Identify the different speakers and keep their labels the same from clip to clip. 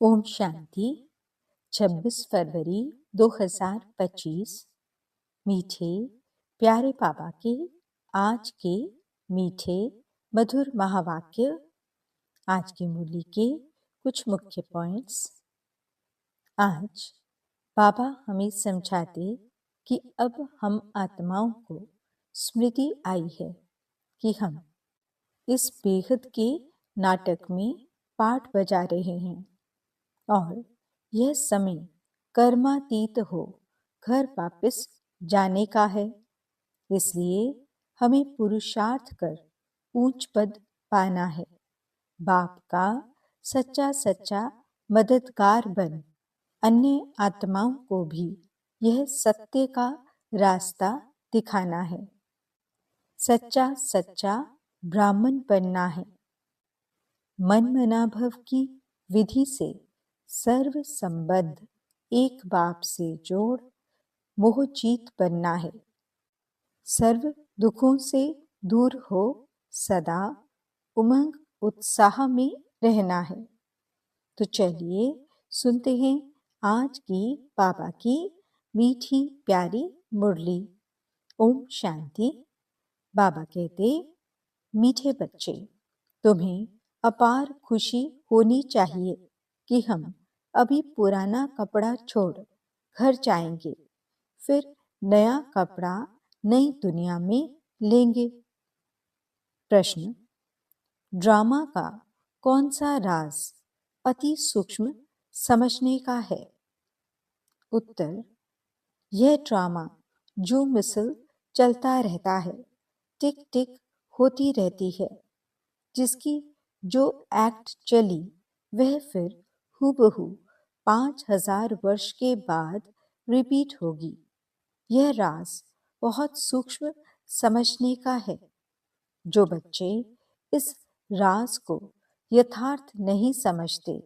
Speaker 1: ओम शांति। 26 फरवरी 2025। मीठे प्यारे बाबा के आज के मीठे मधुर महावाक्य। आज की मुरली के कुछ मुख्य पॉइंट्स। आज बाबा हमें समझाते कि अब हम आत्माओं को स्मृति आई है कि हम इस बेहद के नाटक में पाठ बजा रहे हैं और यह समय कर्मातीत हो घर वापस जाने का है। इसलिए हमें पुरुषार्थ कर ऊंच पद पाना है। बाप का सच्चा सच्चा मददगार बन अन्य आत्माओं को भी यह सत्य का रास्ता दिखाना है। सच्चा सच्चा ब्राह्मण बनना है। मन मनाभव की विधि से सर्व संबंध एक बाप से जोड़ मोहजीत बनना है। सर्व दुखों से दूर हो सदा उमंग उत्साह में रहना है। तो चलिए सुनते हैं आज की बाबा की मीठी प्यारी मुरली। ओम शांति। बाबा कहते, मीठे बच्चे, तुम्हें अपार खुशी होनी चाहिए कि हम अभी पुराना कपड़ा छोड़ घर जाएंगे, फिर नया कपड़ा नई दुनिया में लेंगे। प्रश्न, ड्रामा का कौन सा राज अति सूक्ष्म समझने का है? उत्तर, यह ड्रामा जो मिसल चलता रहता है, टिक टिक होती रहती है, जिसकी जो एक्ट चली वह फिर हूबहू 5000 वर्ष के बाद रिपीट होगी। यह राज बहुत सूक्ष्म समझने का है। जो बच्चे इस राज को यथार्थ नहीं समझते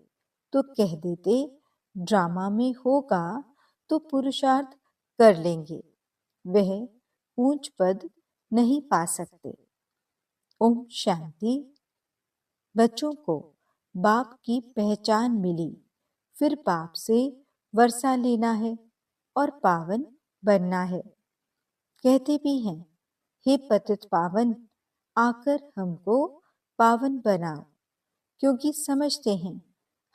Speaker 1: तो कह देते ड्रामा में होगा तो पुरुषार्थ कर लेंगे, वह ऊंच पद नहीं पा सकते। ओम शांति। बच्चों को बाप की पहचान मिली, फिर बाप से वर्षा लेना है और पावन बनना है। कहते भी हैं, हे पतित पावन, आकर हमको पावन बनाओ, क्योंकि समझते हैं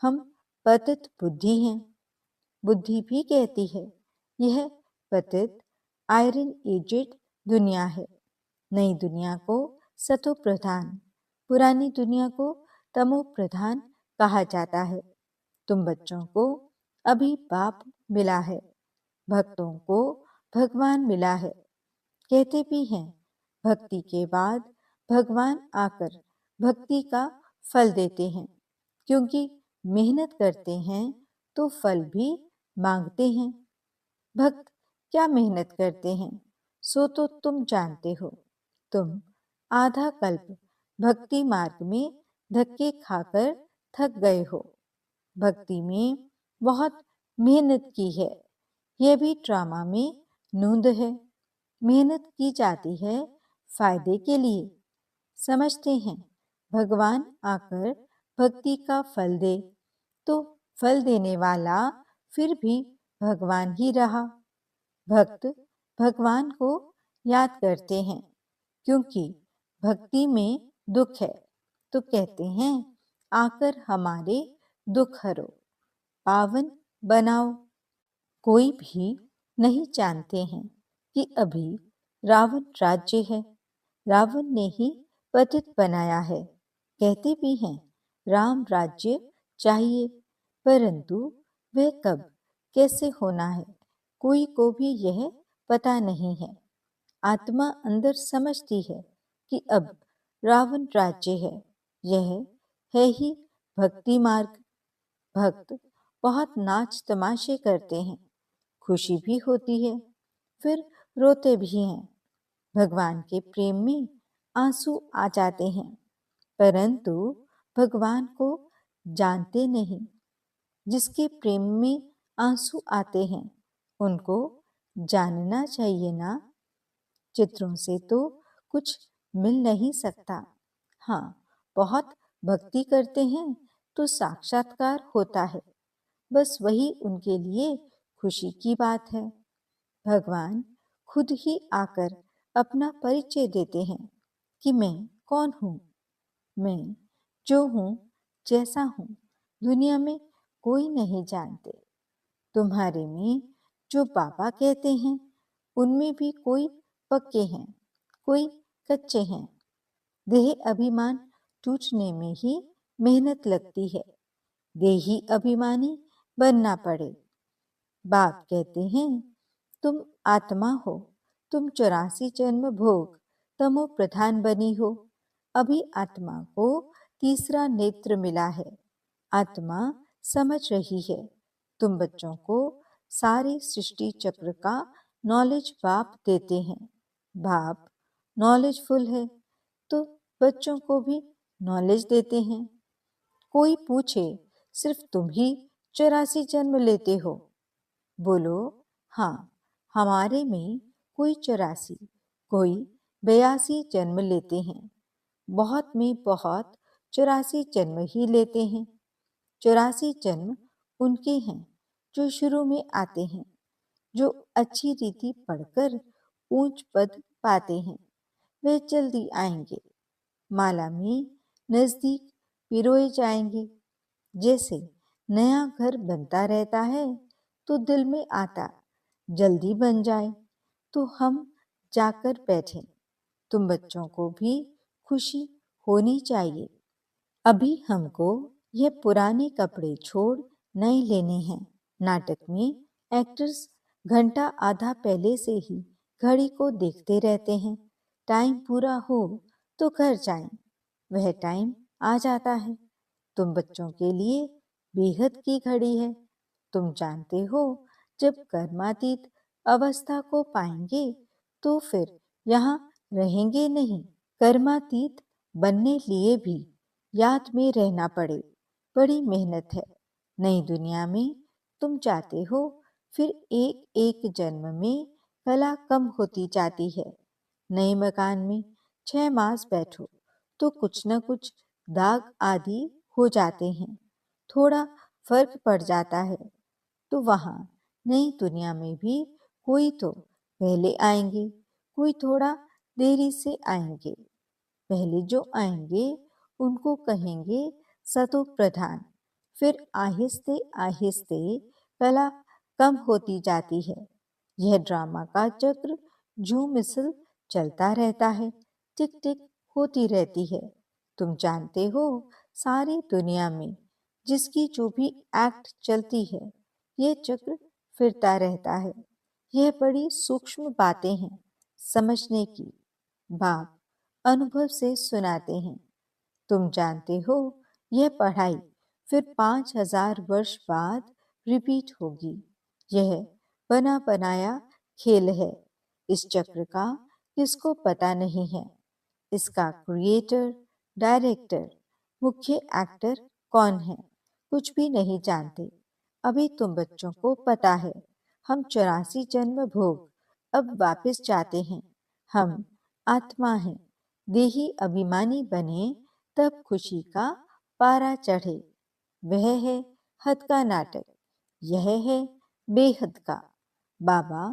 Speaker 1: हम पतित बुद्धि हैं। बुद्धि भी कहती है यह पतित आयरन एजेड दुनिया है। नई दुनिया को सतो प्रधान, पुरानी दुनिया को तमो प्रधान कहा जाता है। तुम बच्चों को अभी बाप मिला है, भक्तों को भगवान मिला है। कहते भी हैं, भक्ति के बाद भगवान आकर भक्ति का फल देते हैं, क्योंकि मेहनत करते हैं तो फल भी मांगते हैं। भक्त क्या मेहनत करते हैं सो तो तुम जानते हो। तुम आधा कल्प भक्ति मार्ग में धक्के खाकर थक गए हो। भक्ति में बहुत मेहनत की है, यह भी ड्रामा में नूंद है। मेहनत की जाती है फायदे के लिए। समझते हैं भगवान आकर भक्ति का फल दे तो फल देने वाला फिर भी भगवान ही रहा। भक्त भगवान को याद करते हैं, क्योंकि भक्ति में दुख है तो कहते हैं आकर हमारे दुख हरो, पावन बनाओ। कोई भी नहीं जानते हैं कि अभी रावण राज्य है। रावण ने ही पतित बनाया है। कहते भी हैं राम राज्य चाहिए, परंतु वह कब कैसे होना है कोई को भी यह पता नहीं है। आत्मा अंदर समझती है कि अब रावण राज्य है, यह है ही भक्ति मार्ग। भक्त बहुत नाच तमाशे करते हैं, खुशी भी होती है, फिर रोते भी हैं। भगवान के प्रेम में आंसू आ जाते हैं, परंतु भगवान को जानते नहीं। जिसके प्रेम में आंसू आते हैं उनको जानना चाहिए ना। चित्रों से तो कुछ मिल नहीं सकता। हाँ, बहुत भक्ति करते हैं तो साक्षात्कार होता है, बस वही उनके लिए खुशी की बात है। भगवान खुद ही आकर अपना परिचय देते हैं कि मैं कौन हूँ। मैं जो हूँ, जैसा हूँ, दुनिया में कोई नहीं जानते। तुम्हारे में जो बाबा कहते हैं, उनमें भी कोई पक्के हैं, कोई कच्चे हैं। देह अभिमान टूटने में ही मेहनत लगती है, देही अभिमानी बनना पड़े। बाप कहते हैं, तुम आत्मा हो, तुम 84 जन्म भोग तमो प्रधान बनी हो। अभी आत्मा को तीसरा नेत्र मिला है, आत्मा समझ रही है। तुम बच्चों को सारे सृष्टि चक्र का नॉलेज बाप देते हैं। बाप नॉलेजफुल है, तो बच्चों को भी नॉलेज देते हैं। कोई पूछे, सिर्फ तुम ही 84 जन्म लेते हो? बोलो, हाँ, हमारे में कोई 84, कोई 82 जन्म लेते हैं। बहुत में बहुत 84 जन्म ही लेते हैं। 84 जन्म उनके हैं जो शुरू में आते हैं, जो अच्छी रीति पढ़कर ऊंच पद पाते हैं। वे जल्दी आएंगे, माला में नजदीक पिरोए जाएंगे। जैसे नया घर बनता रहता है तो दिल में आता, जल्दी बन जाए तो हम जाकर बैठें। तुम बच्चों को भी खुशी होनी चाहिए। अभी हमको ये पुराने कपड़े छोड़ नए लेने हैं। नाटक में एक्टर्स घंटा आधा पहले से ही घड़ी को देखते रहते हैं। टाइम पूरा हो तो घर जाएं। वह टाइम आ जाता है। तुम बच्चों के लिए बेहद की घड़ी है। तुम जानते हो, जब कर्मातीत अवस्था को पाएंगे तो फिर यहाँ रहेंगे नहीं। कर्मातीत बनने लिए भी याद में रहना पड़े, बड़ी मेहनत है। नई दुनिया में तुम जाते हो, फिर एक एक जन्म में कला कम होती जाती है। नए मकान में 6 मास बैठो तो कुछ न कुछ दाग आदि हो जाते हैं, थोड़ा फर्क पड़ जाता है। तो वहाँ नई दुनिया में भी कोई तो पहले आएंगे, कोई थोड़ा देरी से आएंगे। पहले जो आएंगे उनको कहेंगे सतो प्रधान। फिर आहिस्ते आहिस्ते कला कम होती जाती है। यह ड्रामा का चक्र झूम मिसल चलता रहता है, टिक टिक होती रहती है। तुम जानते हो, सारी दुनिया में जिसकी जो भी एक्ट चलती है, यह चक्र फिरता रहता है। यह बड़ी सूक्ष्म बातें हैं समझने की। बाप अनुभव से सुनाते हैं। तुम जानते हो, यह पढ़ाई फिर 5000 वर्ष बाद रिपीट होगी। यह बना बनाया खेल है। इस चक्र का किसको पता नहीं है। इसका क्रिएटर, डायरेक्टर, मुख्य एक्टर कौन है, कुछ भी नहीं जानते। अभी तुम बच्चों को पता है, हम 84 जन्म भोग अब वापस जाते हैं। हम आत्मा हैं। देही अभिमानी बने तब खुशी का पारा चढ़े। वह है हद का नाटक, यह है बेहद का। बाबा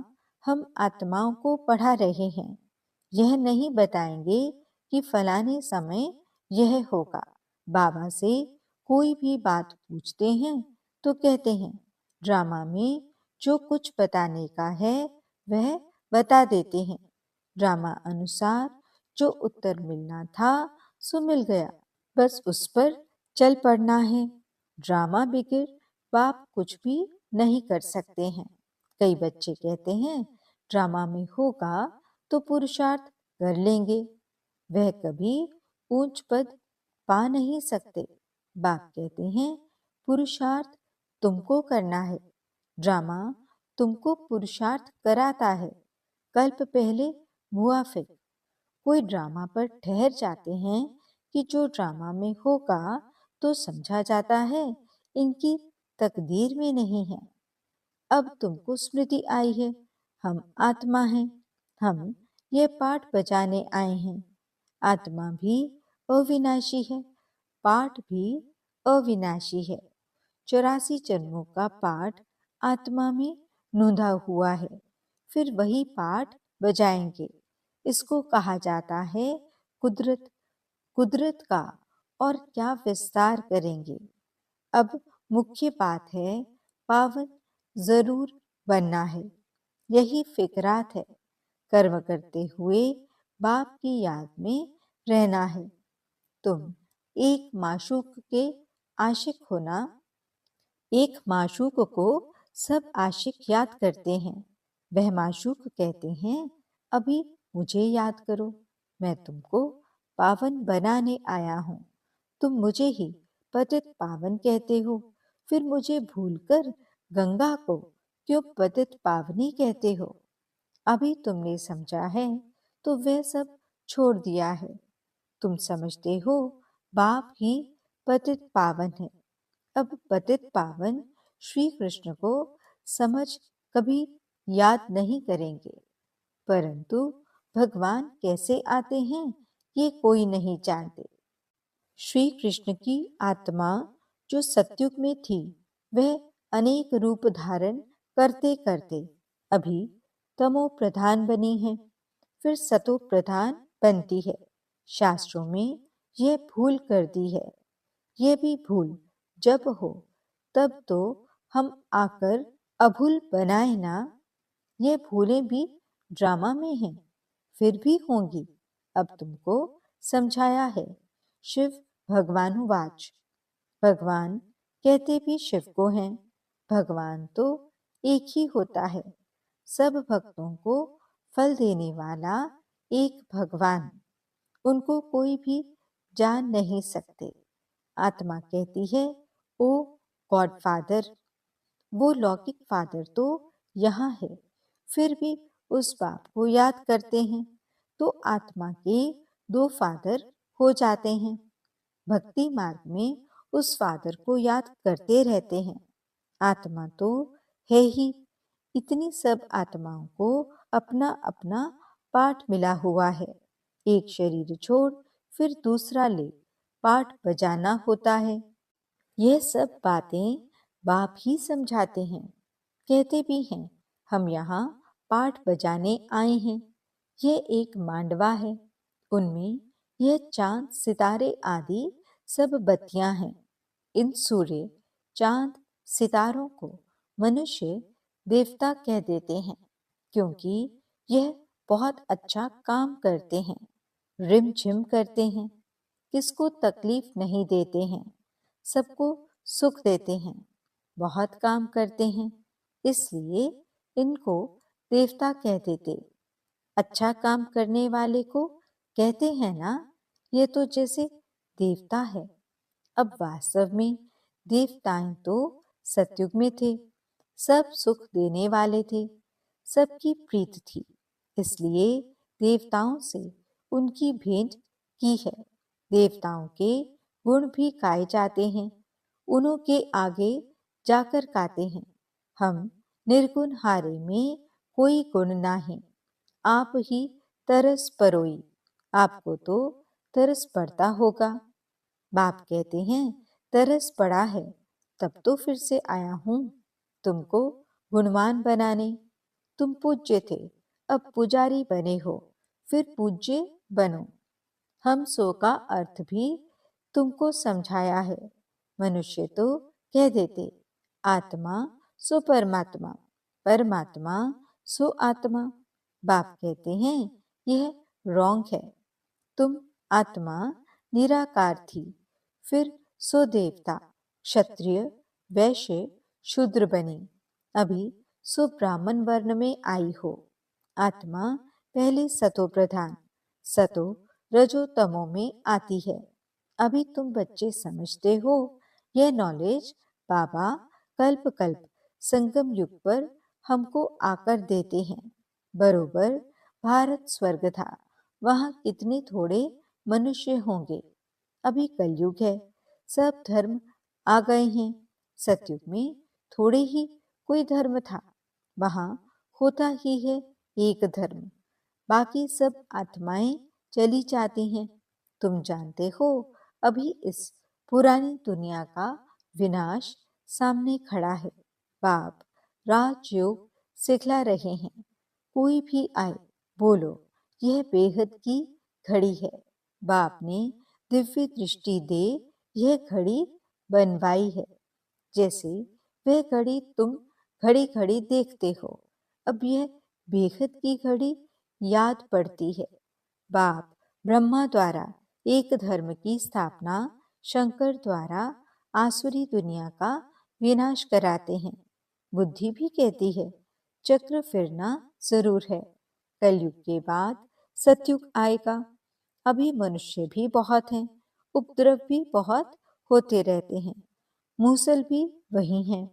Speaker 1: हम आत्माओं को पढ़ा रहे हैं। यह नहीं बताएंगे कि फलाने समय यह होगा। बाबा से कोई भी बात पूछते हैं तो कहते हैं, ड्रामा में जो कुछ बताने का है वह बता देते हैं। ड्रामा अनुसार जो उत्तर मिलना था सो मिल गया, बस उस पर चल पड़ना है। ड्रामा बिगड़ बाप कुछ भी नहीं कर सकते हैं। कई बच्चे कहते हैं, ड्रामा में होगा तो पुरुषार्थ कर लेंगे। वह कभी ऊंच पद पा नहीं सकते। बाप कहते हैं, पुरुषार्थ तुमको करना है। ड्रामा तुमको पुरुषार्थ कराता है। कल्प पहले मुआफिक। कोई ड्रामा पर ठहर जाते हैं कि जो ड्रामा में होगा तो समझा जाता है इनकी तकदीर में नहीं है। अब तुमको स्मृति आई है, हम आत्मा हैं। हम ये पाठ बजाने आए हैं। आत्मा भी अविनाशी है, पाठ भी अविनाशी है। 84 जन्मों का पाठ आत्मा में नूंधा हुआ है, फिर वही पाठ बजाएंगे। इसको कहा जाता है कुदरत। कुदरत का और क्या विस्तार करेंगे। अब मुख्य बात है, पावन जरूर बनना है, यही फिक्रात है। कर्म करते हुए बाप की याद में रहना है। तुम एक माशूक के आशिक होना। एक माशूक को सब आशिक याद करते हैं। वह माशूक कहते हैं, अभी मुझे याद करो, मैं तुमको पावन बनाने आया हूँ। तुम मुझे ही पतित पावन कहते हो, फिर मुझे भूलकर गंगा को क्यों पतित पावनी कहते हो? अभी तुमने समझा है तो वह सब छोड़ दिया है। तुम समझते हो बाप ही पतित पावन है। अब पतित पावन श्री कृष्ण को समझ कभी याद नहीं करेंगे, परंतु भगवान कैसे आते हैं ये कोई नहीं जानते। श्री कृष्ण की आत्मा जो सतयुग में थी, वह अनेक रूप धारण करते करते अभी तमो प्रधान बनी है, फिर सतो प्रधान बनती है। शास्त्रों में यह भूल कर दी है। यह भी भूल जब हो तब तो हम आकर अभूल बनाए ना। ये भूलें भी ड्रामा में हैं, फिर भी होंगी। अब तुमको समझाया है। शिव भगवानुवाच। भगवान कहते भी शिव को हैं। भगवान तो एक ही होता है। सब भक्तों को फल देने वाला एक भगवान। उनको कोई भी जान नहीं सकते। आत्मा कहती है, ओ गॉड फादर। वो लौकिक फादर तो यहाँ है, फिर भी उस बाप को याद करते हैं, तो आत्मा के दो फादर हो जाते हैं। भक्ति मार्ग में उस फादर को याद करते रहते हैं। आत्मा तो है ही। इतनी सब आत्माओं को अपना अपना पाठ मिला हुआ है। एक शरीर छोड़ फिर दूसरा ले पाठ बजाना होता है। यह सब बातें बाप ही समझाते हैं। कहते भी हैं, हम यहाँ पाठ बजाने आए हैं। यह एक मांडवा है, उनमें यह चांद सितारे आदि सब बत्तियां हैं। इन सूर्य चांद सितारों को मनुष्य देवता कह देते हैं, क्योंकि यह बहुत अच्छा काम करते हैं, रिमझिम करते हैं, किसको तकलीफ नहीं देते हैं, सबको सुख देते हैं, बहुत काम करते हैं, इसलिए इनको देवता कह देते। अच्छा काम करने वाले को कहते हैं ना, ये तो जैसे देवता है। अब वास्तव में देवताएं तो सतयुग में थे, सब सुख देने वाले थे, सबकी प्रीत थी, इसलिए देवताओं से उनकी भेंट की है। देवताओं के गुण भी गाए जाते हैं, उन्हों के आगे जाकर गाते हैं। हम निर्गुण हारे में कोई गुण नाही, आप ही तरस परोई। आपको तो तरस पड़ता होगा। बाप कहते हैं, तरस पड़ा है तब तो फिर से आया हूं तुमको गुणवान बनाने। तुम पूज्य थे, अब पुजारी बने हो, फिर पूज्य बनो। हम सो का अर्थ भी तुमको समझाया है। मनुष्य तो कह देते, आत्मा सो परमात्मा, परमात्मा सो आत्मा। बाप कहते हैं, यह रॉन्ग है। तुम आत्मा निराकार थी, फिर सो देवता, क्षत्रिय, वैश्य, शूद्र बनी, अभी सो ब्राह्मण वर्ण में आई हो। आत्मा पहले सतो प्रधान, सतो रजो तमो में आती है। अभी तुम बच्चे समझते हो। यह नॉलेज बाबा कल्प कल्प संगम युग पर हमको आकर देते हैं। बरोबर भारत स्वर्ग था, वहां कितने थोड़े मनुष्य होंगे। अभी कलयुग है, सब धर्म आ गए हैं। सतयुग में थोड़े ही कोई धर्म था, वहां होता ही है एक धर्म, बाकी सब आत्माएं चली जाती हैं। तुम जानते हो, अभी इस पुरानी दुनिया का विनाश सामने खड़ा है। बाप राजयोग सिखला रहे हैं। कोई भी आए, बोलो यह बेहद की घड़ी है। बाप ने दिव्य दृष्टि दे यह घड़ी बनवाई है। जैसे वह घड़ी तुम घड़ी घड़ी देखते हो, अब यह बेहद की घड़ी याद पड़ती है। बाप ब्रह्मा द्वारा एक धर्म की स्थापना, शंकर द्वारा आसुरी दुनिया का विनाश कराते हैं। बुद्धि भी कहती है चक्र फिरना जरूर है। कलयुग के बाद सतयुग आएगा। अभी मनुष्य भी बहुत हैं, उपद्रव भी बहुत होते रहते हैं। मूसल भी वही हैं।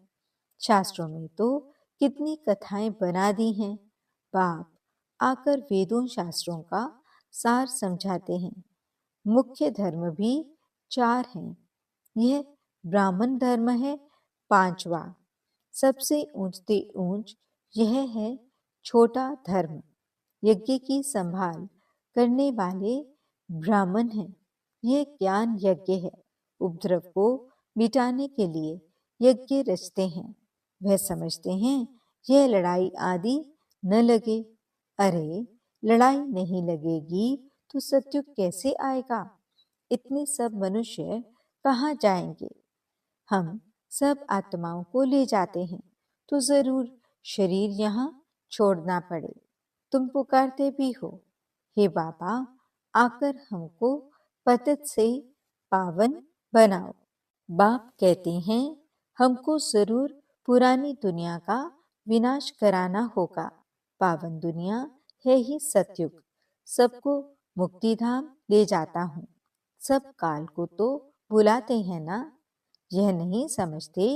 Speaker 1: शास्त्रों में तो कितनी कथाएं बना दी हैं। बाप आकर वेदों शास्त्रों का सार समझाते हैं। मुख्य धर्म भी 4 हैं। यह ब्राह्मण धर्म है 5वां। सबसे ऊंचते ऊंच यह है छोटा धर्म। यज्ञ की संभाल करने वाले ब्राह्मण हैं। यह ज्ञान यज्ञ है। उपद्रव को मिटाने के लिए यज्ञ रचते हैं। वह समझते हैं यह लड़ाई आदि न लगे। अरे लड़ाई नहीं लगेगी तो सतयुग कैसे आएगा? इतने सब मनुष्य कहाँ जाएंगे? हम सब आत्माओं को ले जाते हैं तो जरूर शरीर यहाँ छोड़ना पड़े। तुम पुकारते भी हो, हे बाबा आकर हमको पतित से पावन बनाओ। बाप कहते हैं हमको जरूर पुरानी दुनिया का विनाश कराना होगा। पावन दुनिया है ही सतयुग। सबको मुक्तिधाम ले जाता हूँ। सब काल को तो बुलाते हैं ना। यह नहीं समझते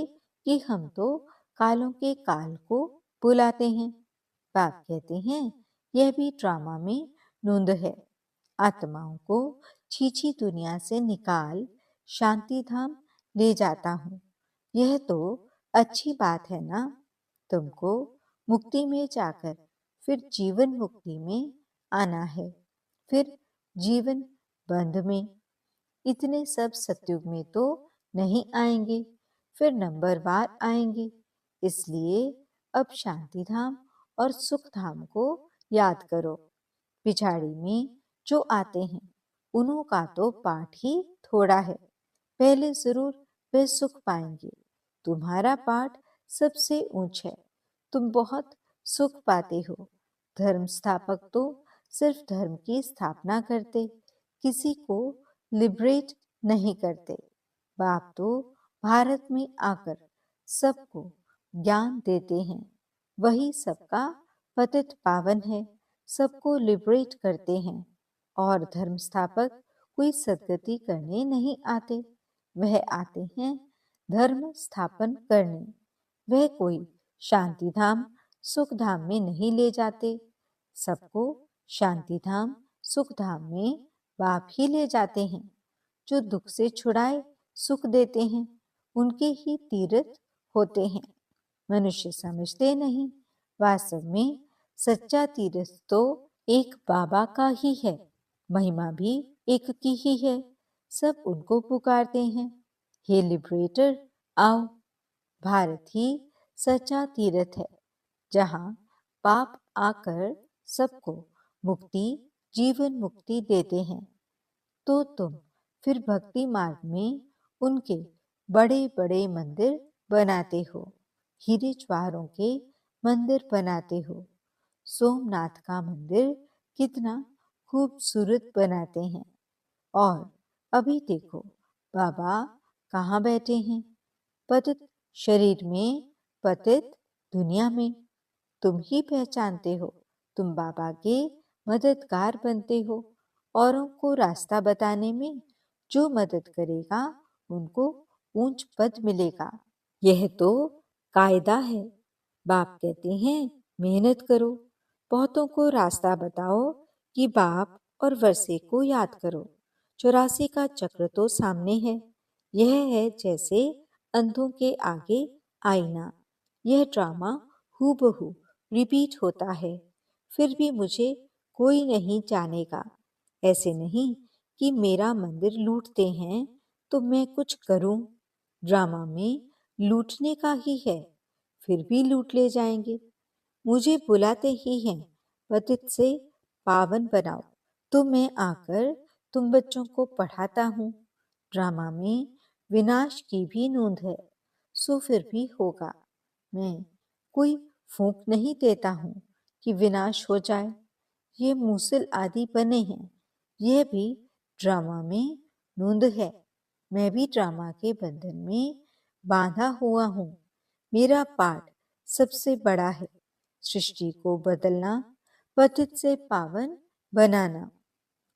Speaker 1: कि हम तो कालों के काल को बुलाते हैं। बाप कहते हैं यह भी ड्रामा में नूंद है। आत्माओं को छीछी दुनिया से निकाल शांति धाम ले जाता हूँ। यह तो अच्छी बात है ना। तुमको मुक्ति में जाकर फिर जीवन मुक्ति में आना है, फिर जीवन बंध में। इतने सब सतयुग में तो नहीं आएंगे, फिर नंबरवार आएंगे। इसलिए अब शांति धाम और सुख धाम को याद करो। पिछाड़ी में जो आते हैं उन्हों का तो पाठ ही थोड़ा है। पहले जरूर वे सुख पाएंगे। तुम्हारा पाठ सबसे ऊंच है। तुम बहुत सुख पाते हो। धर्म स्थापक तो सिर्फ धर्म की स्थापना करते, किसी को लिबरेट नहीं करते। बाप तो भारत में आकर सबको ज्ञान देते हैं। वही सबका पतित पावन है, सबको लिबरेट करते हैं। और धर्म स्थापक कोई सदगति करने नहीं आते, वह आते हैं धर्म स्थापन करने। वह कोई शांति धाम सुख धाम में नहीं ले जाते। सबको शांति धाम सुख धाम में बाप ही ले जाते हैं। जो दुख से छुड़ाए सुख देते हैं उनके ही तीर्थ होते हैं। मनुष्य समझते नहीं, वास्तव में सच्चा तीर्थ तो एक बाबा का ही है। महिमा भी एक की ही है। सब उनको पुकारते हैं, हे लिबरेटर आओ। भारत ही सच्चा तीर्थ है जहाँ पाप आकर सबको मुक्ति जीवन मुक्ति देते हैं। तो तुम फिर भक्ति मार्ग में उनके बड़े बड़े मंदिर बनाते हो। हीरे ज्वारों के मंदिर बनाते हो। सोमनाथ का मंदिर कितना खूबसूरत बनाते हैं। और अभी देखो बाबा कहाँ बैठे हैं? पतित शरीर में, पतित दुनिया में। तुम ही पहचानते हो। तुम बाबा के मददगार बनते हो। औरों को रास्ता बताने में जो मदद करेगा उनको ऊंच पद मिलेगा। यह तो कायदा है। बाप कहते हैं मेहनत करो, बहुतों को रास्ता बताओ कि बाप और वर्षे को याद करो। 84 का चक्र तो सामने है। यह है जैसे अंधों के आगे आईना। यह ड्रामा हूबहू रिपीट होता है। फिर भी मुझे कोई नहीं जानेगा। ऐसे नहीं कि मेरा मंदिर लूटते हैं तो मैं कुछ करूं। ड्रामा में लूटने का ही है, फिर भी लूट ले जाएंगे। मुझे बुलाते ही हैं, पतित से पावन बनाओ, तो मैं आकर तुम बच्चों को पढ़ाता हूँ। ड्रामा में विनाश की भी नोंद है, सो फिर भी होगा। मैं कोई फूंक नहीं देता हूँ कि विनाश हो जाए। ये मूसल आदि बने हैं, यह भी ड्रामा में नोंद है। मैं भी ड्रामा के बंधन में बांधा हुआ हूँ। मेरा पाठ सबसे बड़ा है, सृष्टि को बदलना, पतित से पावन बनाना।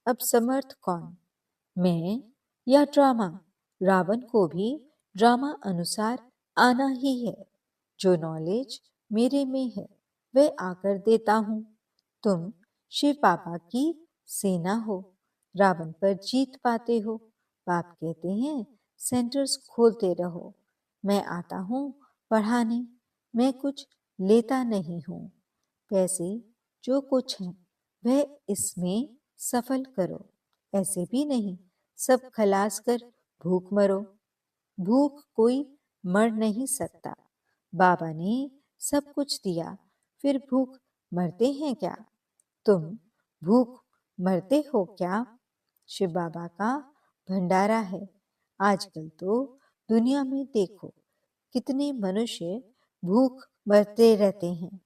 Speaker 1: अब समर्थ कौन, मैं या ड्रामा? रावण को भी ड्रामा अनुसार आना ही है। जो नॉलेज मेरे में है वह आकर देता हूँ। तुम शिव बाबा की सेना हो, रावण पर जीत पाते हो। बाप कहते हैं सेंटर्स खोलते रहो। मैं आता हूँ पढ़ाने, मैं कुछ लेता नहीं हूँ। पैसे जो कुछ हैं वह इसमें सफल करो। ऐसे भी नहीं सब खलास कर भूख मरो। भूख कोई मर नहीं सकता। बाबा ने सब कुछ दिया, फिर भूख मरते हैं क्या? तुम भूख मरते हो क्या? शिव बाबा का भंडारा है। आजकल तो दुनिया में देखो कितने मनुष्य भूख मरते रहते हैं।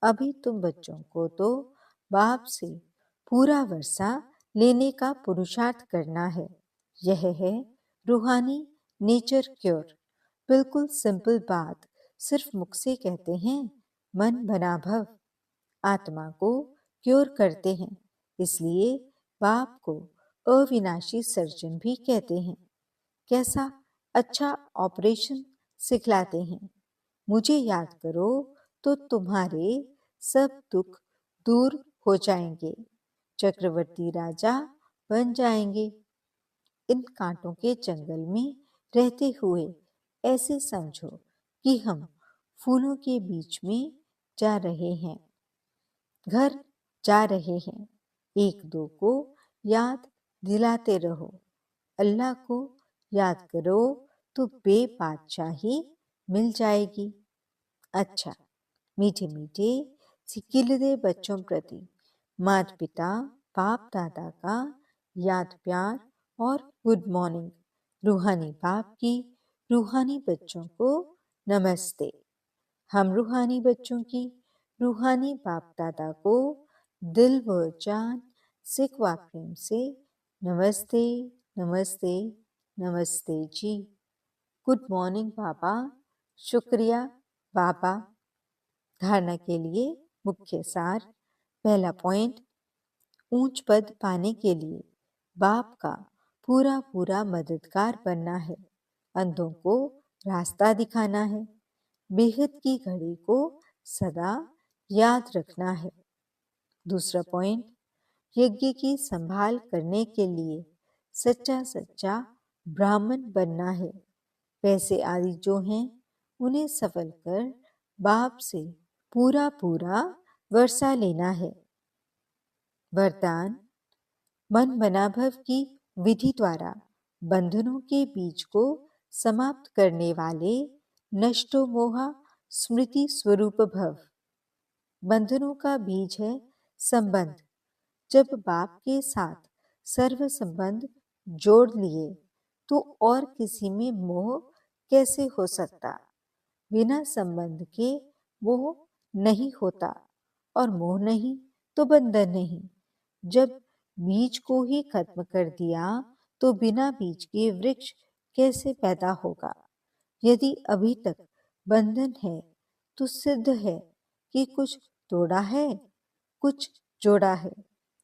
Speaker 1: अभी तुम बच्चों को तो बाप से पूरा वर्षा लेने का पुरुषार्थ करना है। यह है रूहानी नेचर क्योर। बिल्कुल सिंपल बात, सिर्फ मुख से कहते हैं मन बना भव। आत्मा को क्योर करते हैं, इसलिए बाप को अविनाशी सर्जन भी कहते हैं। कैसा अच्छा ऑपरेशन सिखलाते हैं। मुझे याद करो तो तुम्हारे सब दुख दूर हो जाएंगे, चक्रवर्ती राजा बन जाएंगे। इन कांटों के जंगल में रहते हुए ऐसे समझो कि हम फूलों के बीच में जा रहे हैं, घर जा रहे हैं। एक दो को याद दिलाते रहो। अल्लाह को याद करो तो बेबादशाही मिल जाएगी। अच्छा, मीठे मीठे सिकिलदे बच्चों प्रति माता पिता बाप दादा का याद प्यार और गुड मॉर्निंग। रूहानी बाप की रूहानी बच्चों को नमस्ते। हम रूहानी बच्चों की रूहानी बाप दादा को दिल व जान सिकवा प्रेम से नमस्ते नमस्ते नमस्ते जी। गुड मॉर्निंग बाबा। शुक्रिया बाबा। धारणा के लिए मुख्य सार। पहला पॉइंट, ऊंच पद पाने के लिए बाप का पूरा पूरा मददगार बनना है। अंधों को रास्ता दिखाना है। बेहद की घड़ी को सदा याद रखना है। दूसरा पॉइंट, यज्ञ की संभाल करने के लिए सच्चा सच्चा ब्राह्मण बनना है। पैसे आदि जो हैं उन्हें सफल कर बाप से पूरा पूरा वर्षा लेना है। वरदान, मन मनाभव की विधि द्वारा बंधनों के बीज को समाप्त करने वाले नष्टो मोहा स्मृति स्वरूप भव। बंधनों का बीज है संबंध। जब बाप के साथ सर्व संबंध जोड़ लिए तो और किसी में मोह कैसे हो सकता? बिना संबंध के मोह नहीं होता, और मोह नहीं तो बंधन नहीं। जब बीज को ही खत्म कर दिया तो बिना बीज के वृक्ष कैसे पैदा होगा? यदि अभी तक बंधन है तो सिद्ध है कि कुछ तोड़ा है, कुछ जोड़ा है।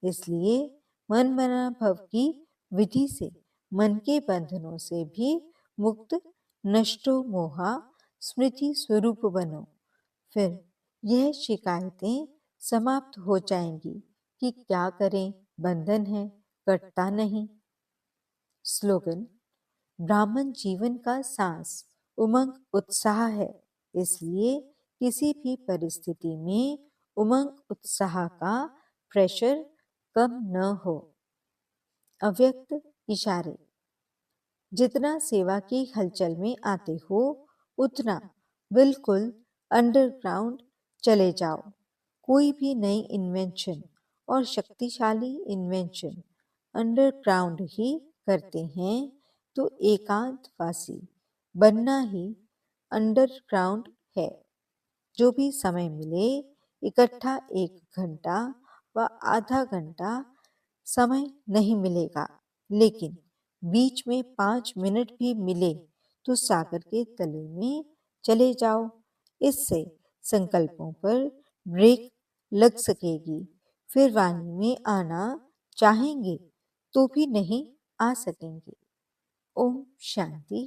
Speaker 1: इसलिए मन मना भव की विधि से मन के बंधनों से भी मुक्त नष्टो मोहा स्मृति स्वरूप बनो। फिर यह शिकायतें समाप्त हो जाएंगी कि क्या करें, बंधन है, कटता नहीं। स्लोगन, ब्राह्मण जीवन का सांस उमंग उत्साह है, इसलिए किसी भी परिस्थिति में उमंग उत्साह का प्रेशर कम न हो। अव्यक्त इशारे, जितना सेवा की हलचल में आते हो उतना बिल्कुल अंडरग्राउंड चले जाओ। कोई भी नई इन्वेंशन और शक्तिशाली इन्वेंशन अंडरग्राउंड ही करते हैं, तो एकांतवासी बनना ही अंडरग्राउंड है। जो भी समय मिले, इकट्ठा 1 घंटा व आधा घंटा समय नहीं मिलेगा, लेकिन बीच में 5 मिनट भी मिले तो सागर के तले में चले जाओ। इससे संकल्पों पर ब्रेक लग सकेगी। फिर वाणी में आना चाहेंगे तो भी नहीं आ सकेंगे। ओम शांति।